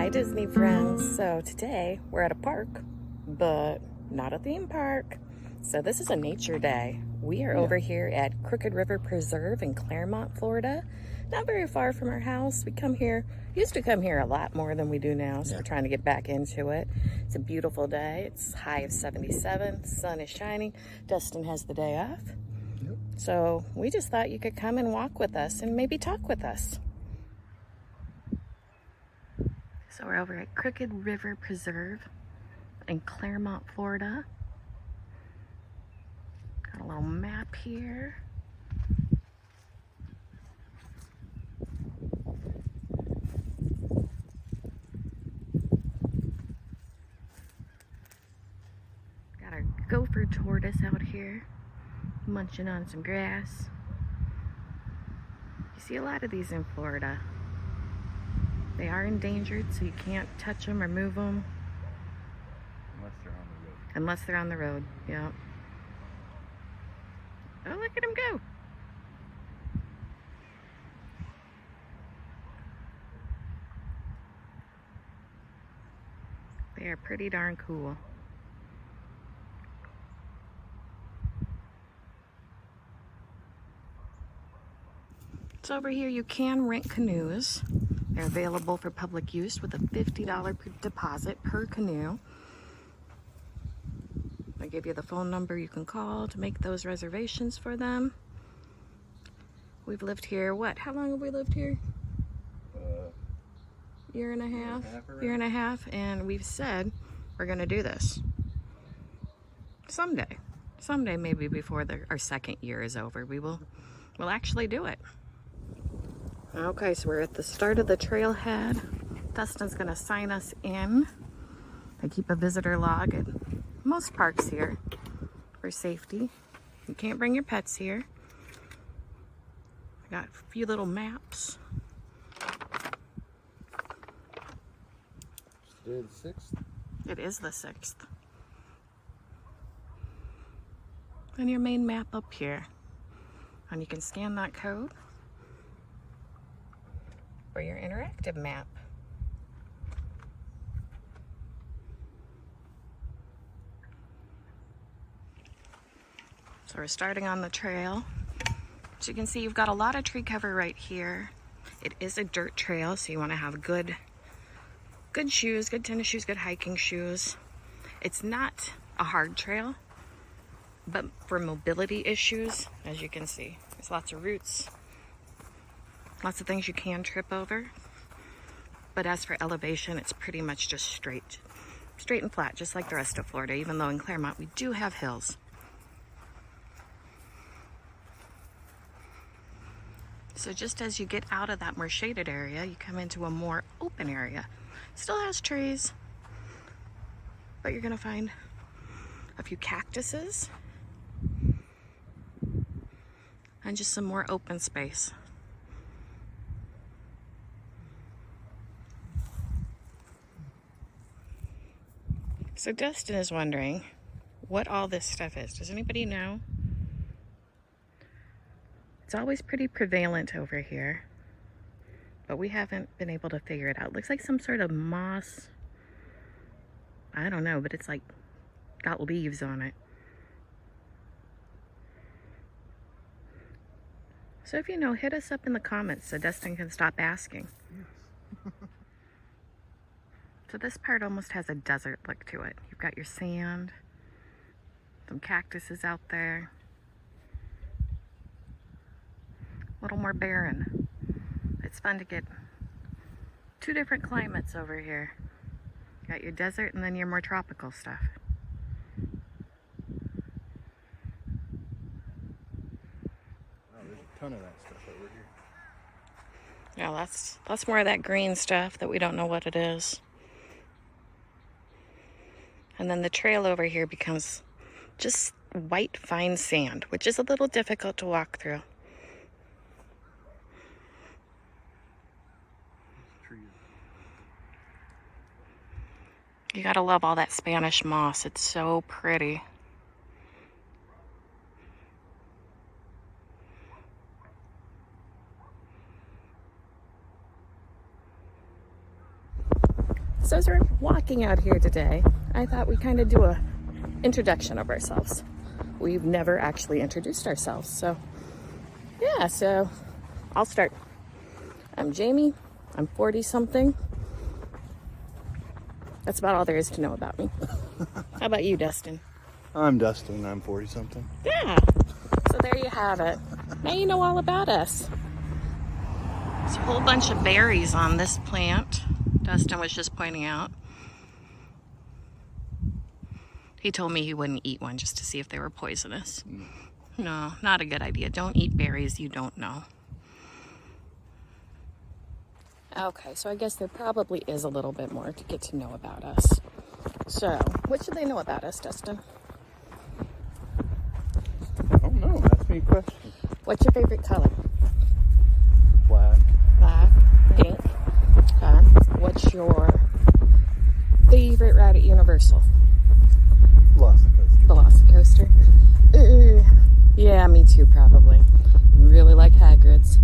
Hi Disney friends. So today we're at a park, but not a theme park. So this is a nature day. We are over here at Crooked River Preserve in Clermont, Florida. Not very far from our house. We used to come here a lot more than we do now, so we're trying to get back into it. It's a beautiful day. It's high of 77. Sun is shining. Dustin has the day off. So we just thought you could come and walk with us and maybe talk with us. So we're over at Crooked River Preserve in Clermont, Florida. Got a little map here. Got our gopher tortoise out here, munching on some grass. You see a lot of these in Florida. They are endangered, so you can't touch them or move them. Unless they're on the road, yeah. Oh, look at them go. They are pretty darn cool. So over here you can rent canoes. They're available for public use with a $50 deposit per canoe. I give you the phone number you can call to make those reservations for them. We've lived here, how long have we lived here? Year and a half, and we've said we're gonna do this someday maybe before our second year is over. We'll actually do it. Okay, so we're at the start of the trailhead. Dustin's gonna sign us in. I keep a visitor log at most parks here for safety. You can't bring your pets here. I got a few little maps. Today the 6th? It is the 6th. And your main map up here. And you can scan that code for your interactive map. So we're starting on the trail. As you can see, you've got a lot of tree cover right here. It is a dirt trail, so you want to have good shoes, good tennis shoes, good hiking shoes. It's not a hard trail, but for mobility issues, as you can see, there's lots of roots, lots of things you can trip over. But as for elevation, it's pretty much just straight and flat, just like the rest of Florida, even though in Clermont we do have hills. So just as you get out of that more shaded area, you come into a more open area. Still has trees, but you're gonna find a few cactuses and just some more open space. So Dustin is wondering what all this stuff is. Does anybody know? It's always pretty prevalent over here, but we haven't been able to figure it out. It looks like some sort of moss. I don't know, but it's like got leaves on it. So if you know, hit us up in the comments so Dustin can stop asking. Yes. So this part almost has a desert look to it. You've got your sand, some cactuses out there. A little more barren. It's fun to get two different climates over here. You got your desert and then your more tropical stuff. Wow, there's a ton of that stuff over here. Yeah, that's more of that green stuff that we don't know what it is. And then the trail over here becomes just white fine sand, which is a little difficult to walk through. You gotta love all that Spanish moss. It's so pretty. So as we're walking out here today, I thought we'd kind of do a introduction of ourselves. We've never actually introduced ourselves, so yeah, so I'll start. I'm Jamie. I'm 40-something. That's about all there is to know about me. How about you, Dustin? I'm Dustin. I'm 40-something. Yeah. So there you have it. Now you know all about us. There's a whole bunch of berries on this plant. Dustin was just pointing out. He told me he wouldn't eat one just to see if they were poisonous. No, not a good idea. Don't eat berries you don't know. Okay, so I guess there probably is a little bit more to get to know about us. So, what should they know about us, Dustin? I don't know. Ask me a question. What's your favorite color? Black. Black, pink. Okay. What's your favorite ride at Universal? Velocicoaster. Velocicoaster. Yeah, me too, probably. Really like Hagrid's.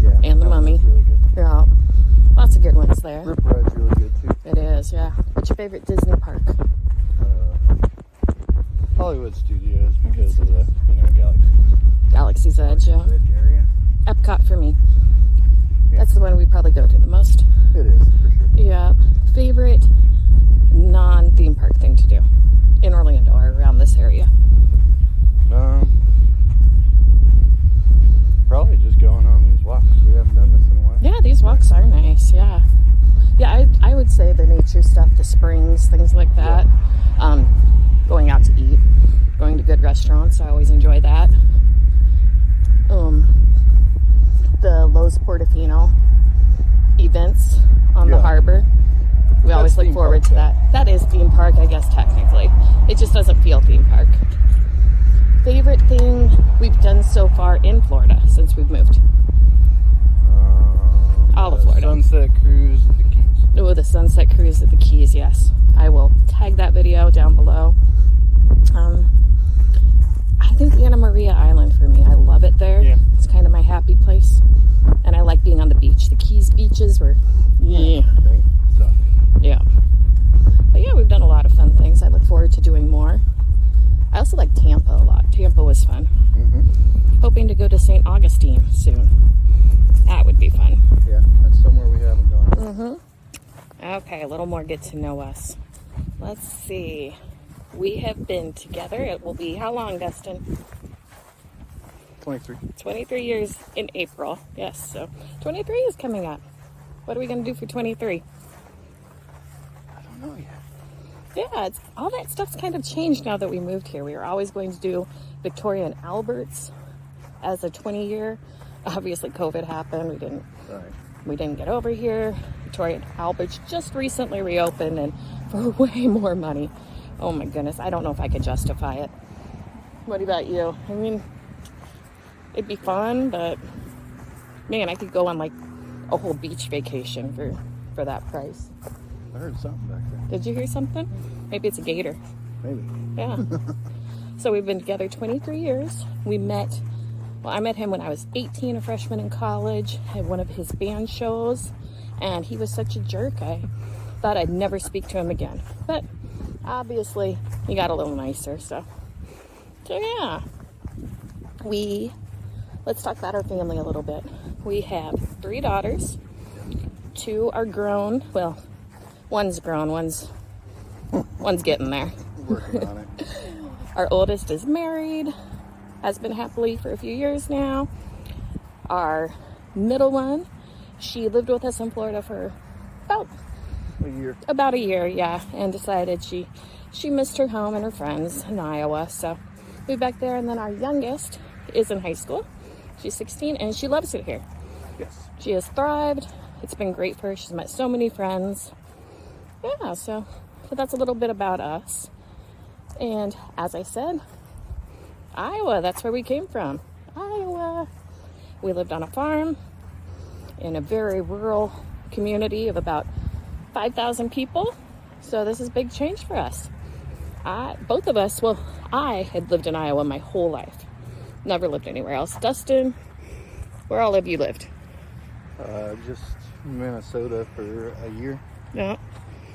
Yeah. And the Mummy. Really good. Yeah. Lots of good ones there. Rip Ride's really good too. It is, yeah. What's your favorite Disney park? Hollywood Studios because of the, Galaxy's Edge, yeah. Edge area. Epcot for me. Yeah. That's the one we probably go to the most. It is, for sure. Yeah. Favorite non-theme park thing to do in Orlando or around this area? Probably just going on these walks. We haven't done this in a while. Yeah, these walks are nice, yeah. Yeah, I would say the nature stuff, the springs, things like that. Yeah. Going out to eat, going to good restaurants, I always enjoy that. The Lowe's Portofino events on the harbor. We always look forward to that. That is theme park, I guess, technically. It just doesn't feel theme park. Favorite thing we've done so far in Florida since we've moved? All of Florida. Sunset cruise at the Keys. Oh, the sunset cruise at the Keys, yes. I will tag that video down below. I think Anna Maria Island for me. I love it there. Yeah. It's kind of my happy place. And I like being on the beach. The Keys beaches were, yeah. Yeah. But yeah, we've done a lot of fun things. I look forward to doing more. I also like Tampa a lot. Tampa was fun. Mm-hmm. Hoping to go to St. Augustine soon. That would be fun. Yeah, that's somewhere we haven't gone. Mm-hmm. Okay, a little more get to know us. Let's see. We have been together. It will be how long, Dustin? 23. 23 years in April. Yes, so 23 is coming up. What are we going to do for 23? I don't know yet. Yeah, all that stuff's kind of changed now that we moved here. We were always going to do Victoria and Albert's as a 20-year. Obviously, COVID happened. We didn't get over here. Victoria and Albert's just recently reopened and for way more money. Oh my goodness, I don't know if I could justify it. What about you? I mean, it'd be fun, but man, I could go on like a whole beach vacation for that price. I heard something back there. Did you hear something? Maybe it's a gator. Maybe. Yeah. So we've been together 23 years. I met him when I was 18, a freshman in college, at one of his band shows, and he was such a jerk. I thought I'd never speak to him again. But obviously, he got a little nicer, so yeah. Let's talk about our family a little bit. We have 3 daughters. 2 are grown. Well, one's grown, one's getting there. Working on it. Our oldest is married, has been happily for a few years now. Our middle one, she lived with us in Florida for about a year, yeah, and decided she missed her home and her friends in Iowa, so moved back there. And then our youngest is in high school. She's 16 and she loves it here. Yes. She has thrived. It's been great for her. She's met so many friends. Yeah, so that's a little bit about us. And as I said, Iowa, that's where we came from. Iowa. We lived on a farm in a very rural community of about 5,000 people. So this is a big change for us. Both of us, I had lived in Iowa my whole life. Never lived anywhere else. Dustin, where all of you lived? Just Minnesota for a year. Yeah.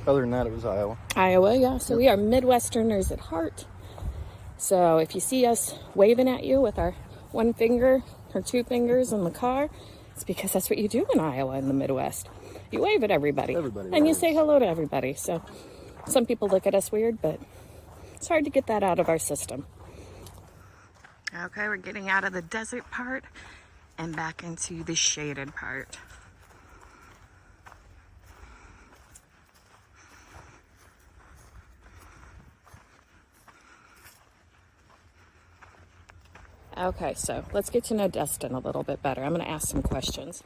Other than that, it was Iowa. Iowa, yeah. So we are Midwesterners at heart. So if you see us waving at you with our one finger or two fingers in the car, it's because that's what you do in Iowa in the Midwest. You wave at everybody. Everybody and you waves. say hello to everybody. So some people look at us weird, but it's hard to get that out of our system. Okay, we're getting out of the desert part and back into the shaded part. Okay, so let's get to know Dustin a little bit better. I'm going to ask some questions.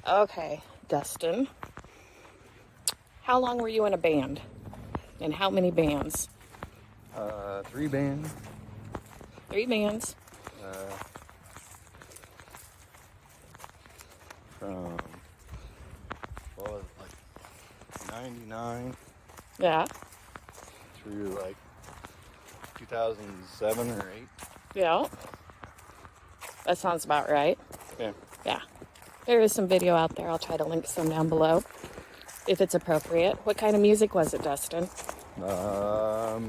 Okay, Dustin, how long were you in a band? And how many bands? 3 bands. 3 bands. From, what was it, like 99 Yeah, through like 2007 or 8. yeah. That sounds about right. Yeah. Yeah. There is some video out there. I'll try to link some down below if it's appropriate. What kind of music was it, Dustin? Metal.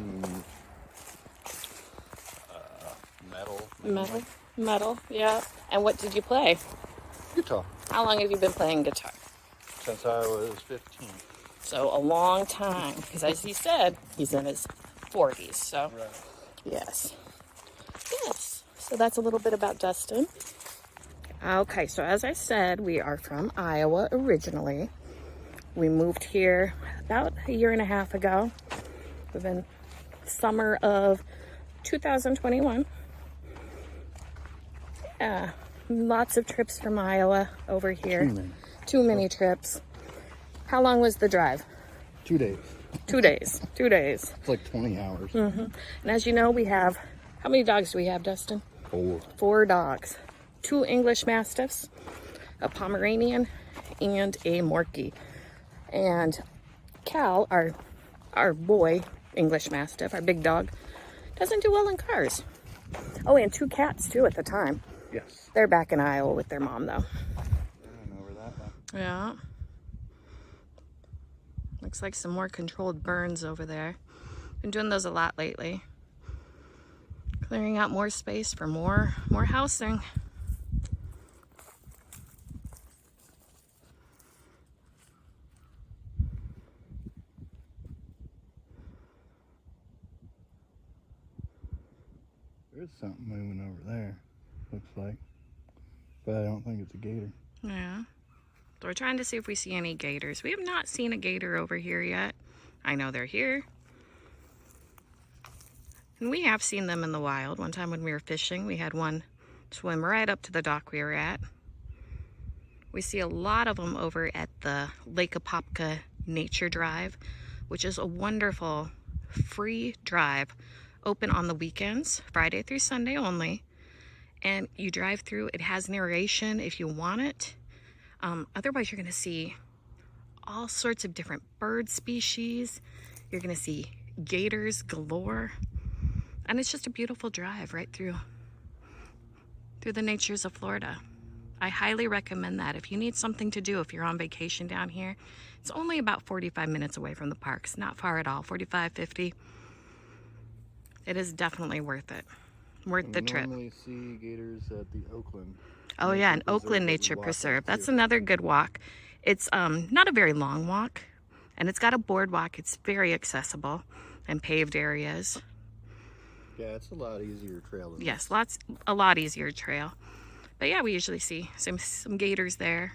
Metal. Metal, yeah. And what did you play? Guitar. How long have you been playing guitar? Since I was 15. So a long time, because as he said, he's in his 40s. So Right. yes. So that's a little bit about Dustin. Okay, so as I said, we are from Iowa originally. We moved here about a year and a half ago. We've been summer of 2021. Yeah, lots of trips from Iowa over here. Too many trips. How long was the drive? 2 days. 2 days. 2 days. It's like 20 hours. And as you know, we have, how many dogs do we have, Dustin? 4. 4 dogs. 2 English Mastiffs, a Pomeranian, and a Morkie. And Cal, our boy English Mastiff, our big dog, doesn't do well in cars. Oh, and 2 cats too at the time. Yes. They're back in Iowa with their mom though. I don't know where that went. Yeah. Looks like some more controlled burns over there. Been doing those a lot lately. Clearing out more space for more housing. There's something moving over there, looks like. But I don't think it's a gator. Yeah. So we're trying to see if we see any gators. We have not seen a gator over here yet. I know they're here. And we have seen them in the wild. One time when we were fishing, we had one swim right up to the dock we were at. We see a lot of them over at the Lake Apopka Nature Drive, which is a wonderful free drive, open on the weekends, Friday through Sunday only. And you drive through, it has narration if you want it. Otherwise, you're going to see all sorts of different bird species. You're going to see gators galore. And it's just a beautiful drive right through the natures of Florida. I highly recommend that. If you need something to do, if you're on vacation down here, it's only about 45 minutes away from the parks. Not far at all, 45, 50. It is definitely worth it. Worth the trip. We normally see gators at the Oakland. Oh yeah, an Oakland Nature Preserve. That's another good walk. It's not a very long walk, and it's got a boardwalk. It's very accessible and paved areas. Yeah, it's a lot easier trail than Yes, a lot easier trail. But yeah, we usually see some gators there,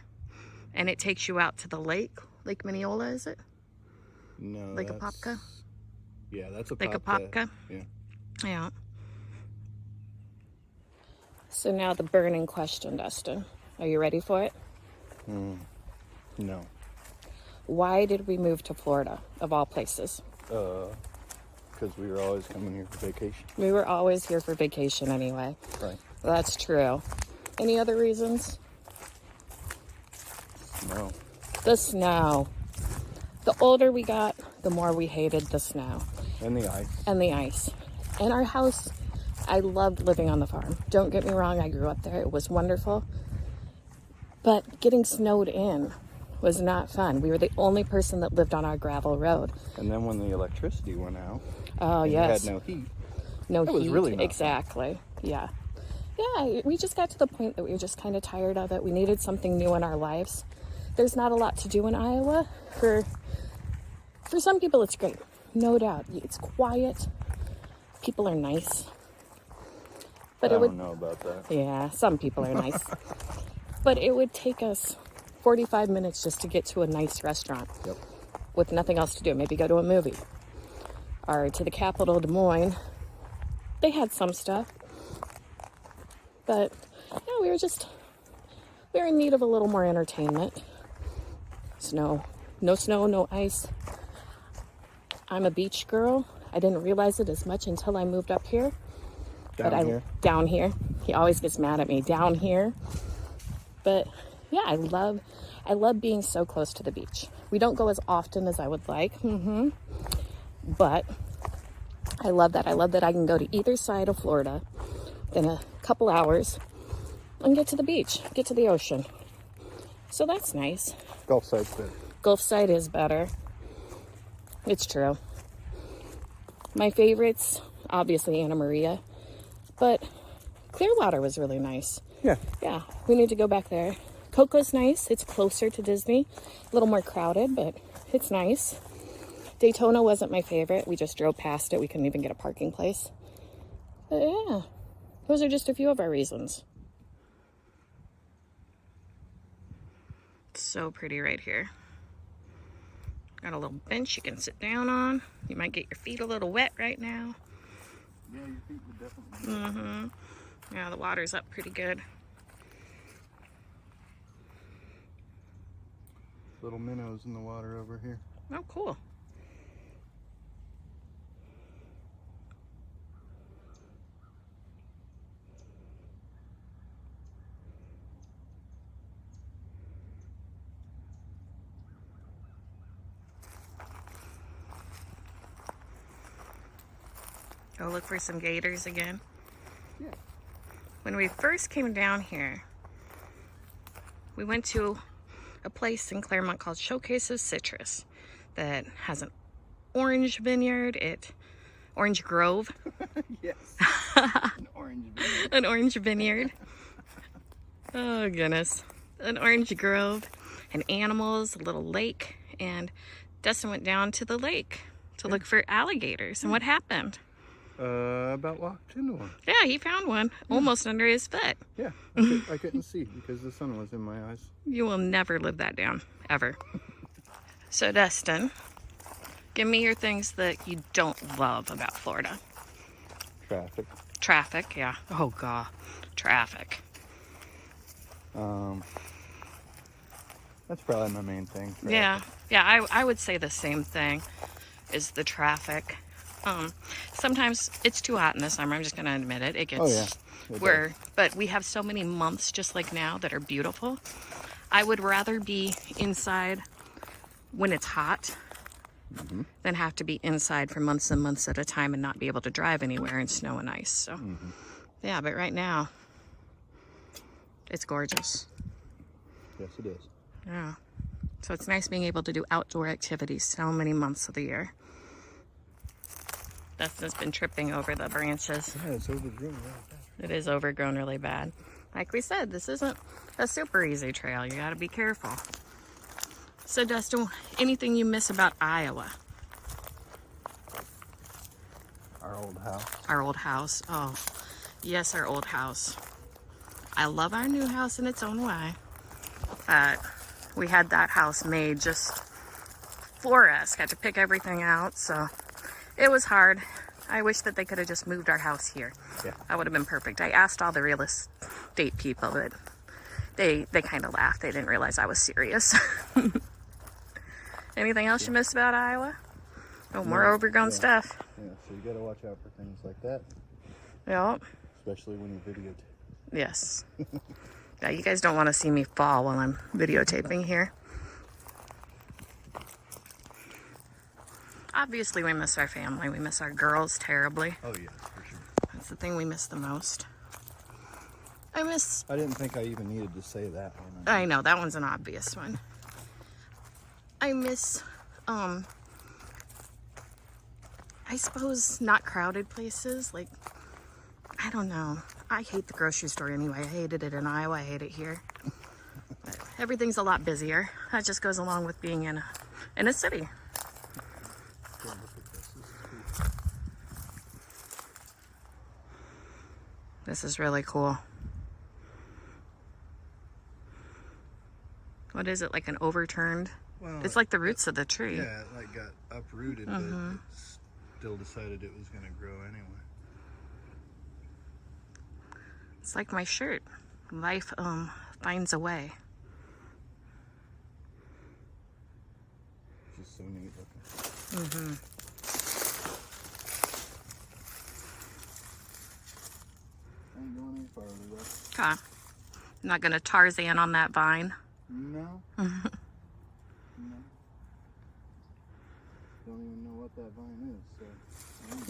and it takes you out to the lake. Lake Mineola, is it? No. Lake Apopka? Yeah, that's a Lake Apopka? Yeah. Yeah. So now the burning question, Dustin. Are you ready for it? No. Why did we move to Florida, of all places? Because we were always coming here for vacation. We were always here for vacation anyway. Right. That's true. Any other reasons? No. The snow. The older we got, the more we hated the snow. And the ice. And the ice. And our house, I loved living on the farm. Don't get me wrong, I grew up there. It was wonderful. But getting snowed in was not fun. We were the only person that lived on our gravel road. And then when the electricity went out, Oh, and yes. you had no heat. No That heat. was really not exactly. Fun. Yeah. Yeah, we just got to the point that we were just kind of tired of it. We needed something new in our lives. There's not a lot to do in Iowa. For some people, it's great. No doubt. It's quiet. People are nice. But I don't know about that. Yeah, some people are nice. But it would take us 45 minutes just to get to a nice restaurant. Yep. With nothing else to do. Maybe go to a movie. Or to the capital, Des Moines. They had some stuff. But, yeah, we were in need of a little more entertainment. Snow. No snow, no ice. I'm a beach girl. I didn't realize it as much until I moved up here. Down here. He always gets mad at me. Down here. But, yeah, I love being so close to the beach. We don't go as often as I would like. But I love that. I love that I can go to either side of Florida in a couple hours and get to the beach, get to the ocean. So that's nice. Gulf side's better. Gulf side is better. It's true. My favorites, obviously Anna Maria, but Clearwater was really nice. Yeah. Yeah, we need to go back there. Coco's nice. It's closer to Disney. A little more crowded, but it's nice. Daytona wasn't my favorite. We just drove past it. We couldn't even get a parking place. But yeah. Those are just a few of our reasons. So pretty right here. Got a little bench you can sit down on. You might get your feet a little wet right now. Yeah, your feet would definitely be Yeah, the water's up pretty good. Little minnows in the water over here. Oh, cool. Go look for some gators again. Yeah. When we first came down here, we went to a place in Clermont called Showcase of Citrus that has an orange vineyard. Orange grove. Yes. An orange vineyard. An orange vineyard. Oh, goodness. An orange grove and animals, a little lake. And Dustin went down to the lake to look for alligators. And what happened? About walked into one. Yeah, he found one almost under his foot. Yeah, I couldn't see because the sun was in my eyes. You will never live that down, ever. So, Dustin, give me your things that you don't love about Florida. Traffic. Traffic, yeah. Oh, God. Traffic. That's probably my main thing. Traffic. Yeah, I would say the same thing is the traffic. Sometimes it's too hot in the summer. I'm just going to admit it. It gets but we have so many months just like now that are beautiful. I would rather be inside when it's hot than have to be inside for months and months at a time and not be able to drive anywhere in snow and ice. So, yeah, but right now it's gorgeous. Yes, it is. Yeah. So it's nice being able to do outdoor activities so many months of the year. Dustin's been tripping over the branches. Yeah, it's overgrown really bad. It is overgrown really bad. Like we said, this isn't a super easy trail. You gotta be careful. So Dustin, anything you miss about Iowa? Our old house. Our old house. Oh, yes, our old house. I love our new house in its own way. But we had that house made just for us. Got to pick everything out, so it was hard. I wish that they could have just moved our house here. Yeah. That would have been perfect. I asked all the real estate people, but they kind of laughed. They didn't realize I was serious. Anything else you miss about Iowa? Oh, more overgrown stuff. Yeah, so you got to watch out for things like that. Yeah. Especially when you videotape. Yes. Yeah, you guys don't want to see me fall while I'm videotaping here. Obviously, we miss our family. We miss our girls terribly. Oh, yeah, for sure. That's the thing we miss the most. I didn't think I even needed to say that one. I know, that one's an obvious one. I miss, I suppose not crowded places. Like, I don't know. I hate the grocery store anyway. I hated it in Iowa. I hate it here. But everything's a lot busier. That just goes along with being in a city. This is really cool. What is it, like an overturned? Well, it's like the roots of the tree. Yeah, it like got uprooted, but it still decided it was going to grow anyway. It's like my shirt. Life finds a way. Just so neat looking. Ain't going any farther, though. Okay. I'm not gonna Tarzan on that vine. No. No. Don't even know what that vine is, so.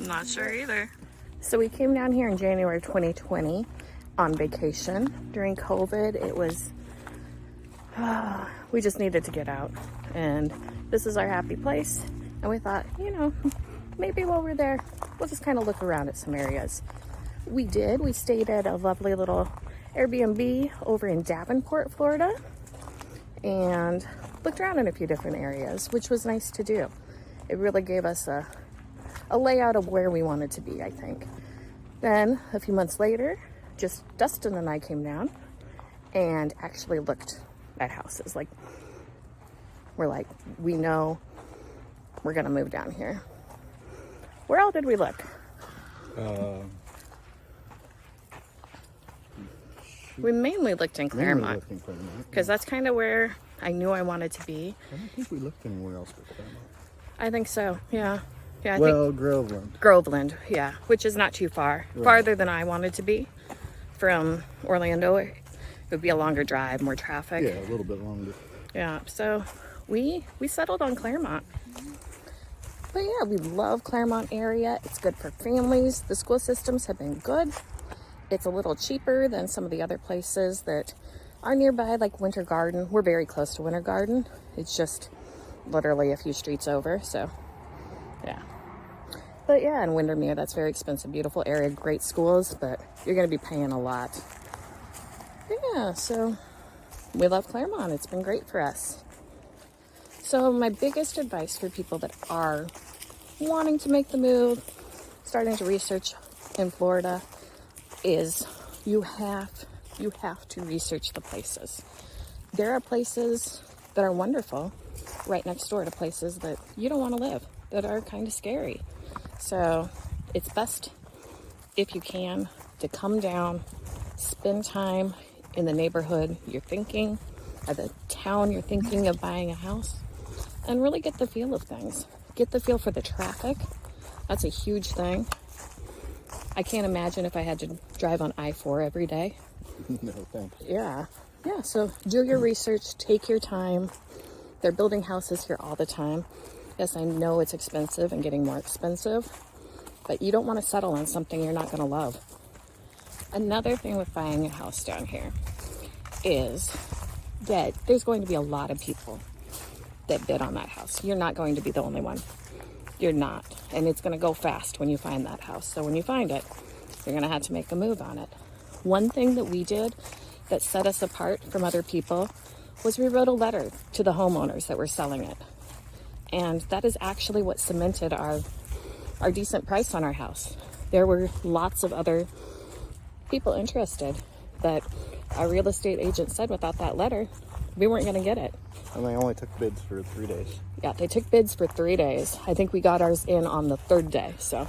I'm not sure either. So we came down here in January 2020 on vacation. During COVID, it was, we just needed to get out. And this is our happy place. And we thought, you know, maybe while we're there, we'll just kind of look around at some areas. We did. We stayed at a lovely little Airbnb over in Davenport, Florida, and looked around in a few different areas, which was nice to do. It really gave us a layout of where we wanted to be, I think. Then a few months later, just Dustin and I came down and actually looked at houses. Like, we're like, we know we're gonna move down here. Where all did we look? We mainly looked in Clermont, because that's kind of where I knew I wanted to be. I don't think we looked anywhere else but Clermont. I think so, yeah. Yeah, I think Groveland. Groveland, yeah, which is not too far. Right. Farther than I wanted to be from Orlando. It would be a longer drive, more traffic. Yeah, a little bit longer. Yeah, so we settled on Clermont. But yeah, we love Clermont area. It's good for families. The school systems have been good. It's a little cheaper than some of the other places that are nearby, like Winter Garden. We're very close to Winter Garden. It's just literally a few streets over, so yeah. But yeah, in Windermere, that's very expensive. Beautiful area, great schools, but you're going to be paying a lot. Yeah, so we love Clermont. It's been great for us. So my biggest advice for people that are wanting to make the move, starting to research in Florida, is you have to research the places. There are places that are wonderful right next door to places that you don't want to live, that are kind of scary. So it's best, if you can, to come down, spend time in the neighborhood you're thinking, or the town you're thinking of buying a house, and really get the feel of things. Get the feel for the traffic. That's a huge thing. I can't imagine if I had to drive on I-4 every day. No, thanks. Yeah, so do your research, take your time. They're building houses here all the time. Yes, I know it's expensive and getting more expensive, but you don't want to settle on something you're not going to love. Another thing with buying a house down here is that there's going to be a lot of people that bid on that house. You're not going to be the only one. You're not. And it's going to go fast when you find that house. So when you find it, you're going to have to make a move on it. One thing that we did that set us apart from other people was we wrote a letter to the homeowners that were selling it. And that is actually what cemented our decent price on our house. There were lots of other people interested, but our real estate agent said without that letter, we weren't going to get it. And they only took bids for 3 days. Yeah, they took bids for 3 days. I think we got ours in on the 3rd day. So,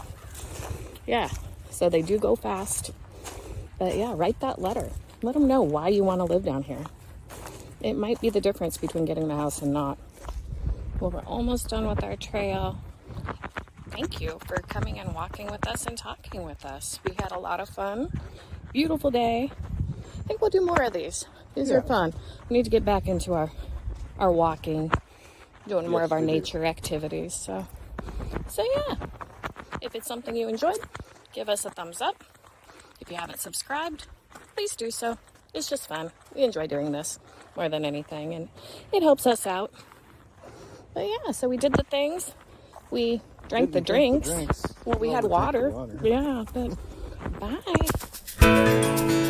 yeah. So they do go fast. But yeah, write that letter. Let them know why you want to live down here. It might be the difference between getting the house and not. Well, we're almost done with our trail. Thank you for coming and walking with us and talking with us. We had a lot of fun. Beautiful day. I think we'll do more of these. These are fun. We need to get back into our walking, doing more of our nature activities. So yeah, if it's something you enjoyed, give us a thumbs up. If you haven't subscribed, please do so. It's just fun. We enjoy doing this more than anything, and it helps us out. But yeah, so we did the things. We drank the Didn't drink drinks. Well, we Well, had we drank the water. water. Yeah, but bye.